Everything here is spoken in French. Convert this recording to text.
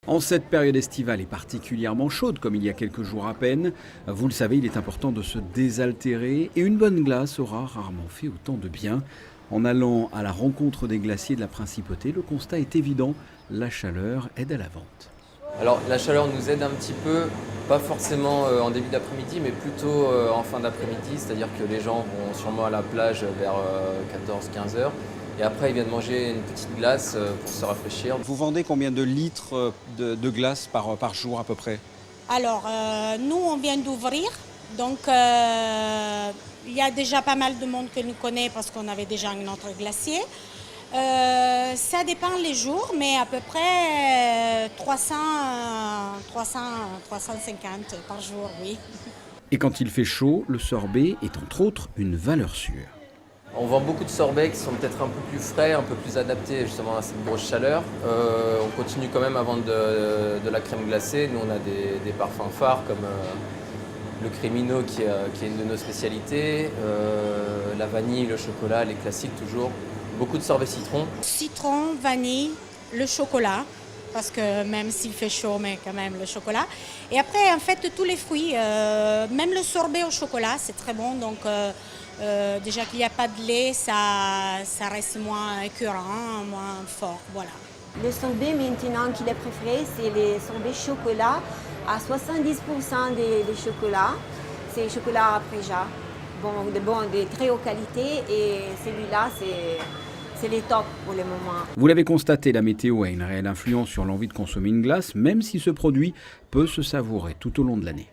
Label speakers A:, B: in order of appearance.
A: En cette période estivale et particulièrement chaude, comme il y a quelques jours à peine, vous le savez, il est important de se désaltérer et une bonne glace aura rarement fait autant de bien. En allant à la rencontre des glaciers de la Principauté, le constat est évident, la chaleur aide à la vente.
B: Alors la chaleur nous aide un petit peu, pas forcément en début d'après-midi, mais plutôt en fin d'après-midi, c'est-à-dire que les gens vont sûrement à la plage vers 14-15 heures. Et après, ils viennent manger une petite glace pour se rafraîchir.
A: Vous vendez combien de litres de glace par jour à peu près?
C: Alors, nous, on vient d'ouvrir, donc il y a déjà pas mal de monde que nous connaît parce qu'on avait déjà un autre glacier. Ça dépend les jours, mais à peu près 350 par jour, oui.
A: Et quand il fait chaud, le sorbet est entre autres une valeur sûre.
B: On vend beaucoup de sorbets qui sont peut-être un peu plus frais, un peu plus adaptés justement à cette grosse chaleur. On continue quand même à vendre de la crème glacée. Nous, on a des parfums phares comme le Crémino qui est une de nos spécialités, la vanille, le chocolat, les classiques toujours. Beaucoup de sorbet citron.
C: Citron, vanille, le chocolat, parce que même s'il fait chaud, mais quand même le chocolat. Et après, en fait, tous les fruits, même le sorbet au chocolat, c'est très bon. Donc, déjà qu'il n'y a pas de lait, ça reste moins écœurant, moins fort. Voilà.
D: Le sorbet maintenant qu'il est préféré, c'est les sorbets chocolat. À 70% des chocolats, c'est chocolat Apreja. De très haute qualité et celui-là, c'est les tops pour le moment.
A: Vous l'avez constaté, la météo a une réelle influence sur l'envie de consommer une glace, même si ce produit peut se savourer tout au long de l'année.